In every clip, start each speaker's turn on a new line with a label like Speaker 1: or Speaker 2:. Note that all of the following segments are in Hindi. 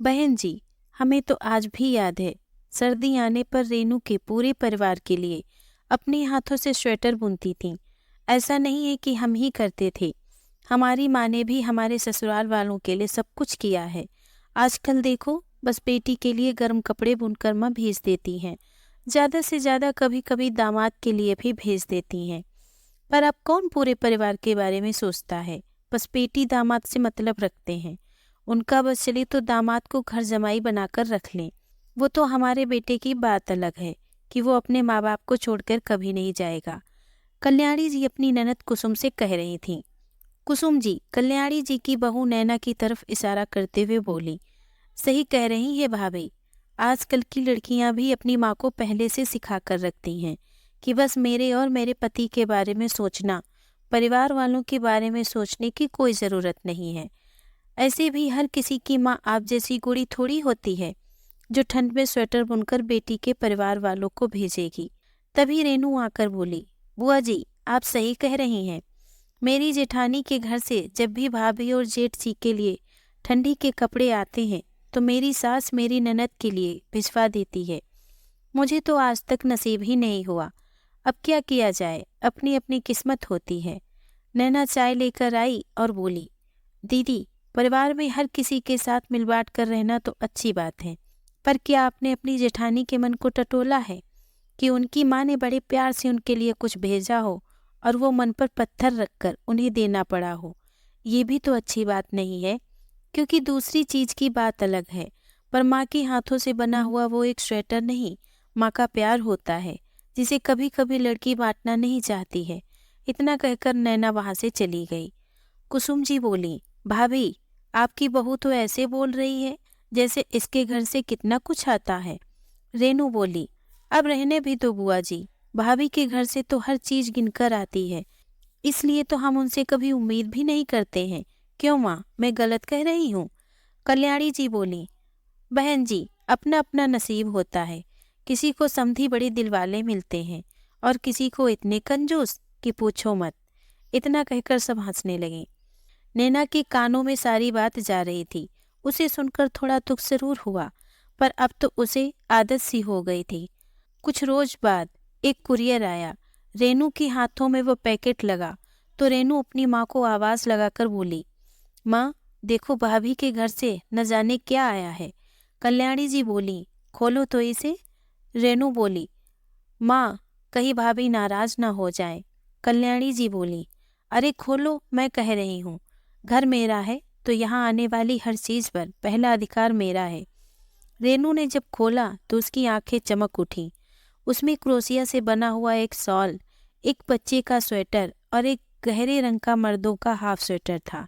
Speaker 1: बहन जी, हमें तो आज भी याद है, सर्दी आने पर रेनू के पूरे परिवार के लिए अपने हाथों से स्वेटर बुनती थी। ऐसा नहीं है कि हम ही करते थे, हमारी माँ ने भी हमारे ससुराल वालों के लिए सब कुछ किया है। आजकल देखो, बस बेटी के लिए गर्म कपड़े बुनकर माँ भेज देती हैं। ज़्यादा से ज़्यादा कभी कभी दामाद के लिए भी भेज देती हैं। पर अब कौन पूरे परिवार के बारे में सोचता है। बस बेटी दामाद से मतलब रखते हैं। उनका बस चले तो दामाद को घर जमाई बनाकर रख लें। वो तो हमारे बेटे की बात अलग है कि वो अपने माँ बाप को छोड़कर कभी नहीं जाएगा। कल्याणी जी अपनी ननद कुसुम से कह रही थीं। कुसुम जी कल्याणी जी की बहू नैना की तरफ इशारा करते हुए बोली, सही कह रही है भाभी। आजकल की लड़कियां भी अपनी माँ को पहले से सिखा कर रखती हैं कि बस मेरे और मेरे पति के बारे में सोचना, परिवार वालों के बारे में सोचने की कोई ज़रूरत नहीं है। ऐसे भी हर किसी की माँ आप जैसी गोरी थोड़ी होती है जो ठंड में स्वेटर बुनकर बेटी के परिवार वालों को भेजेगी। तभी रेनू आकर बोली, बुआ जी आप सही कह रही हैं। मेरी जेठानी के घर से जब भी भाभी और जेठ जी के लिए ठंडी के कपड़े आते हैं तो मेरी सास मेरी ननद के लिए भिजवा देती है। मुझे तो आज तक नसीब ही नहीं हुआ। अब क्या किया जाए, अपनी अपनी किस्मत होती है। नैना चाय लेकर आई और बोली, दीदी परिवार में हर किसी के साथ मिल बांट कर रहना तो अच्छी बात है, पर क्या आपने अपनी जेठानी के मन को टटोला है कि उनकी माँ ने बड़े प्यार से उनके लिए कुछ भेजा हो और वो मन पर पत्थर रखकर उन्हें देना पड़ा हो। ये भी तो अच्छी बात नहीं है। क्योंकि दूसरी चीज की बात अलग है, पर माँ के हाथों से बना हुआ वो एक स्वेटर नहीं, माँ का प्यार होता है जिसे कभी कभी लड़की बांटना नहीं चाहती है। इतना कहकर नैना वहां से चली गई। कुसुम जी बोली, भाभी आपकी बहू तो ऐसे बोल रही है जैसे इसके घर से कितना कुछ आता है। रेनू बोली, अब रहने भी तो बुआ जी, भाभी के घर से तो हर चीज गिनकर आती है, इसलिए तो हम उनसे कभी उम्मीद भी नहीं करते हैं। क्यों माँ, मैं गलत कह रही हूँ? कल्याणी जी बोली, बहन जी अपना अपना नसीब होता है। किसी को समधी बड़े दिलवाले मिलते हैं और किसी को इतने कंजूस कि पूछो मत। इतना कहकर सब हंसने लगे। नैना के कानों में सारी बात जा रही थी। उसे सुनकर थोड़ा दुख जरूर हुआ, पर अब तो उसे आदत सी हो गई थी। कुछ रोज बाद एक कुरियर आया। रेनू के हाथों में वो पैकेट लगा तो रेनू अपनी माँ को आवाज लगाकर बोली, माँ देखो भाभी के घर से न जाने क्या आया है। कल्याणी जी बोली, खोलो तो इसे। रेनू बोली, माँ कहीं भाभी नाराज ना हो जाए। कल्याणी जी बोली, अरे खोलो, मैं कह रही हूँ। घर मेरा है तो यहाँ आने वाली हर चीज पर पहला अधिकार मेरा है। रेनू ने जब खोला तो उसकी आंखें चमक उठी। उसमें क्रोशिया से बना हुआ एक शॉल, एक बच्चे का स्वेटर और एक गहरे रंग का मर्दों का हाफ स्वेटर था,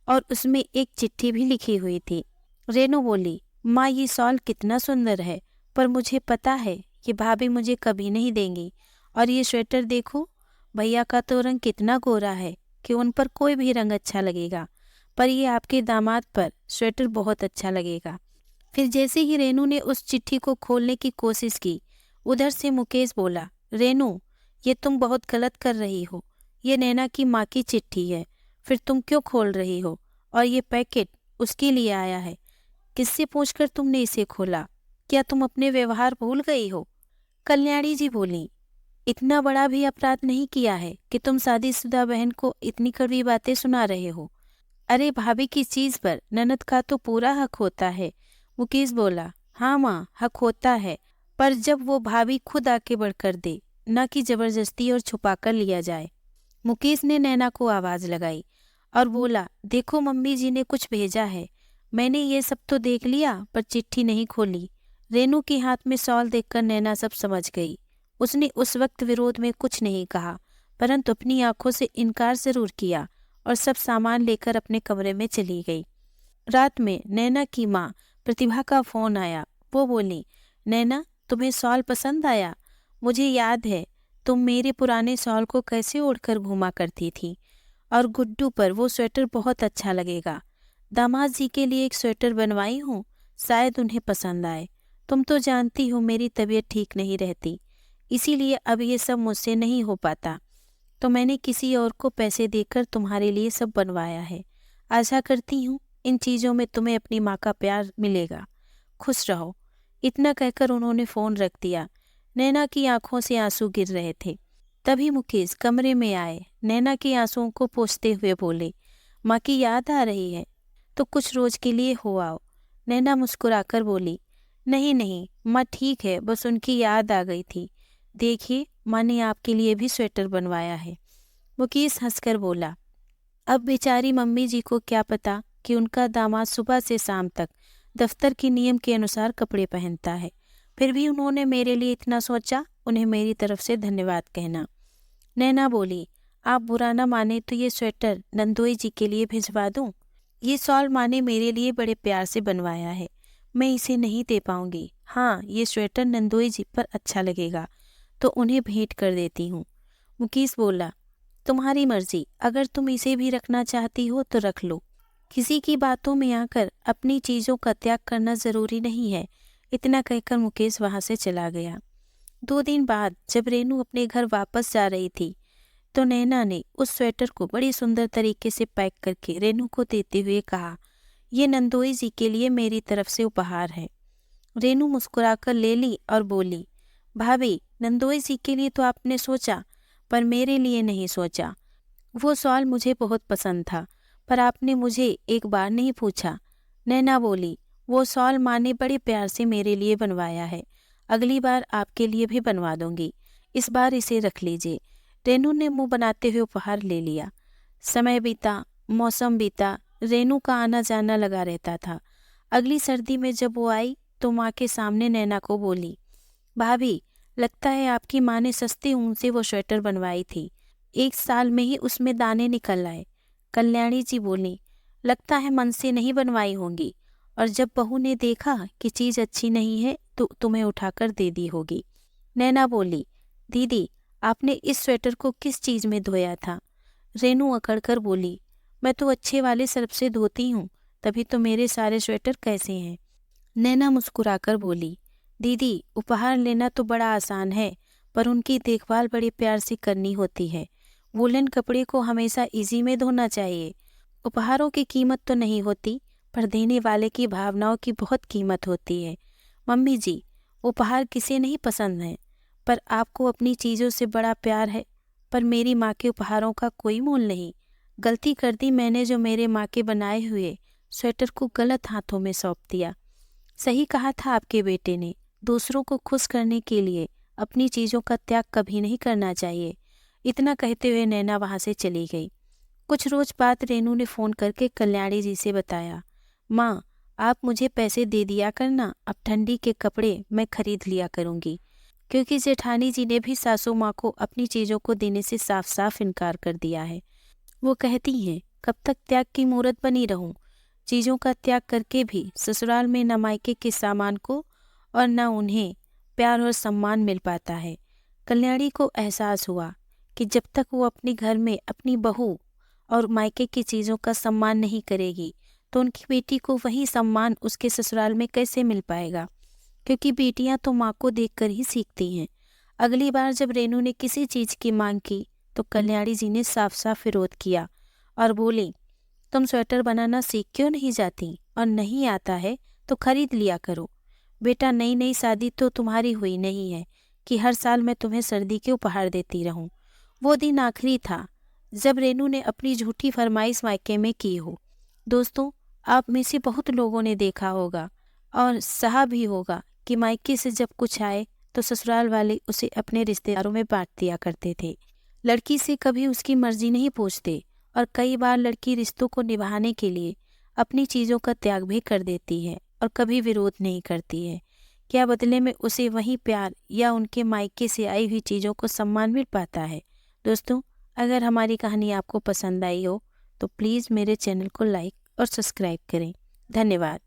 Speaker 1: और उसमें एक चिट्ठी भी लिखी हुई थी। रेनू बोली, माँ ये शॉल कितना सुंदर है, पर मुझे पता है कि भाभी मुझे कभी नहीं देंगी। और ये स्वेटर देखो, भैया का तो रंग कितना गोरा है कि उन पर कोई भी रंग अच्छा लगेगा, पर ये आपके दामाद पर स्वेटर बहुत अच्छा लगेगा। फिर जैसे ही रेनू ने उस चिट्ठी को खोलने की कोशिश की, उधर से मुकेश बोला, रेनू ये तुम बहुत गलत कर रही हो। ये नैना की माँ की चिट्ठी है, फिर तुम क्यों खोल रही हो? और ये पैकेट उसके लिए आया है। किससे पूछकर तुमने इसे खोला? क्या तुम अपने व्यवहार भूल गई हो? कल्याणी जी बोली, इतना बड़ा भी अपराध नहीं किया है कि तुम शादीशुदा बहन को इतनी कड़वी बातें सुना रहे हो। अरे भाभी की चीज पर ननद का तो पूरा हक होता है। मुकेश बोला, हाँ माँ हक होता है, पर जब वो भाभी खुद आके बढ़कर दे, न कि जबरदस्ती और छुपा कर लिया जाए। मुकेश ने नैना को आवाज लगाई और बोला, देखो मम्मी जी ने कुछ भेजा है। मैंने ये सब तो देख लिया पर चिट्ठी नहीं खोली। रेनू के हाथ में शॉल देखकर नैना सब समझ गई। उसने उस वक्त विरोध में कुछ नहीं कहा, परंतु अपनी आंखों से इनकार जरूर किया और सब सामान लेकर अपने कमरे में चली गई। रात में नैना की माँ प्रतिभा का फोन आया। वो बोली, नैना तुम्हें शॉल पसंद आया? मुझे याद है तुम मेरे पुराने शॉल को कैसे ओढ़कर घूमा करती थी, और गुड्डू पर वो स्वेटर बहुत अच्छा लगेगा। दामाद जी के लिए एक स्वेटर बनवाई हूँ, शायद उन्हें पसंद आए। तुम तो जानती हो मेरी तबीयत ठीक नहीं रहती, इसीलिए अब ये सब मुझसे नहीं हो पाता, तो मैंने किसी और को पैसे देकर तुम्हारे लिए सब बनवाया है। आशा करती हूँ इन चीज़ों में तुम्हें अपनी माँ का प्यार मिलेगा। खुश रहो। इतना कहकर उन्होंने फ़ोन रख दिया। नैना की आंखों से आंसू गिर रहे थे। तभी मुकेश कमरे में आए। नैना के आंसुओं को पोंछते हुए बोले, माँ की याद आ रही है तो कुछ रोज के लिए हो आओ। नैना मुस्कुराकर बोली, नहीं नहीं माँ ठीक है, बस उनकी याद आ गई थी। देखिए माँ ने आपके लिए भी स्वेटर बनवाया है। मुकेश हंसकर बोला, अब बेचारी मम्मी जी को क्या पता कि उनका दामाद सुबह से शाम तक दफ्तर के नियम के अनुसार कपड़े पहनता है। फिर भी उन्होंने मेरे लिए इतना सोचा, उन्हें मेरी तरफ से धन्यवाद कहना। नैना बोली, आप बुरा ना माने तो ये स्वेटर नंदोई जी के लिए भिजवा दूं? ये शॉल माँ ने मेरे लिए बड़े प्यार से बनवाया है, मैं इसे नहीं दे पाऊंगी। हाँ, ये स्वेटर नंदोई जी पर अच्छा लगेगा तो उन्हें भेंट कर देती हूँ। मुकेश बोला, तुम्हारी मर्जी, अगर तुम इसे भी रखना चाहती हो तो रख लो। किसी की बातों में आकर अपनी चीज़ों का त्याग करना ज़रूरी नहीं है। इतना कहकर मुकेश वहाँ से चला गया। 2 दिन बाद जब रेनू अपने घर वापस जा रही थी तो नैना ने उस स्वेटर को बड़ी सुंदर तरीके से पैक करके रेनू को देते हुए कहा, ये नंदोई जी के लिए मेरी तरफ से उपहार है। रेनू मुस्कुराकर ले ली और बोली, भाभी नंदोई जी के लिए तो आपने सोचा, पर मेरे लिए नहीं सोचा। वो सवाल मुझे बहुत पसंद था, पर आपने मुझे एक बार नहीं पूछा। नैना बोली, वो सॉल माँ ने बड़े प्यार से मेरे लिए बनवाया है, अगली बार आपके लिए भी बनवा दूंगी। इस बार इसे रख लीजिए। रेनू ने मुंह बनाते हुए उपहार ले लिया। समय बीता, मौसम बीता, रेनू का आना जाना लगा रहता था। अगली सर्दी में जब वो आई तो माँ के सामने नैना को बोली, भाभी लगता है आपकी माँ ने सस्ते ऊन से वो स्वेटर बनवाई थी, 1 साल में ही उसमें दाने निकल आए। कल्याणी जी बोली, लगता है मन से नहीं बनवाई होंगी, और जब बहू ने देखा कि चीज़ अच्छी नहीं है तो तुम्हें उठाकर दे दी होगी। नैना बोली, दीदी आपने इस स्वेटर को किस चीज़ में धोया था? रेनू अकड़कर बोली, मैं तो अच्छे वाले सर्फ से धोती हूँ, तभी तो मेरे सारे स्वेटर कैसे हैं। नैना मुस्कुराकर बोली, दीदी उपहार लेना तो बड़ा आसान है, पर उनकी देखभाल बड़े प्यार से करनी होती है। वूलन कपड़े को हमेशा इजी में धोना चाहिए। उपहारों की कीमत तो नहीं होती, पर देने वाले की भावनाओं की बहुत कीमत होती है। मम्मी जी, उपहार किसे नहीं पसंद है, पर आपको अपनी चीज़ों से बड़ा प्यार है, पर मेरी माँ के उपहारों का कोई मोल नहीं। गलती कर दी मैंने जो मेरे माँ के बनाए हुए स्वेटर को गलत हाथों में सौंप दिया। सही कहा था आपके बेटे ने, दूसरों को खुश करने के लिए अपनी चीज़ों का त्याग कभी नहीं करना चाहिए। इतना कहते हुए नैना वहाँ से चली गई। कुछ रोज बाद रेनू ने फ़ोन करके कल्याणी जी से बताया, माँ आप मुझे पैसे दे दिया करना, अब ठंडी के कपड़े मैं खरीद लिया करूँगी। क्योंकि जेठानी जी ने भी सासू माँ को अपनी चीज़ों को देने से साफ साफ इनकार कर दिया है। वो कहती हैं, कब तक त्याग की मूरत बनी रहूं? चीज़ों का त्याग करके भी ससुराल में न मायके के सामान को और न उन्हें प्यार और सम्मान मिल पाता है। कल्याणी को एहसास हुआ कि जब तक वो अपने घर में अपनी बहू और मायके की चीज़ों का सम्मान नहीं करेगी तो उनकी बेटी को वही सम्मान उसके ससुराल में कैसे मिल पाएगा, क्योंकि बेटियां तो माँ को देखकर ही सीखती हैं। अगली बार जब रेनू ने किसी चीज़ की मांग की तो कल्याणी जी ने साफ साफ विरोध किया और बोली, तुम स्वेटर बनाना सीख क्यों नहीं जाती, और नहीं आता है तो खरीद लिया करो। बेटा नई नई शादी तो तुम्हारी हुई नहीं है कि हर साल मैं तुम्हें सर्दी के उपहार देती रहूं। वो दिन आखिरी था जब रेनू ने अपनी झूठी फरमाइश मायके में की हो। दोस्तों, आप में से बहुत लोगों ने देखा होगा और सहा भी होगा कि मायके से जब कुछ आए तो ससुराल वाले उसे अपने रिश्तेदारों में बांट दिया करते थे। लड़की से कभी उसकी मर्जी नहीं पूछते और कई बार लड़की रिश्तों को निभाने के लिए अपनी चीज़ों का त्याग भी कर देती है और कभी विरोध नहीं करती है। क्या बदले में उसे वही प्यार या उनके मायके से आई हुई चीज़ों को सम्मान मिल पाता है? दोस्तों, अगर हमारी कहानी आपको पसंद आई हो तो प्लीज़ मेरे चैनल को लाइक और सब्सक्राइब करें। धन्यवाद।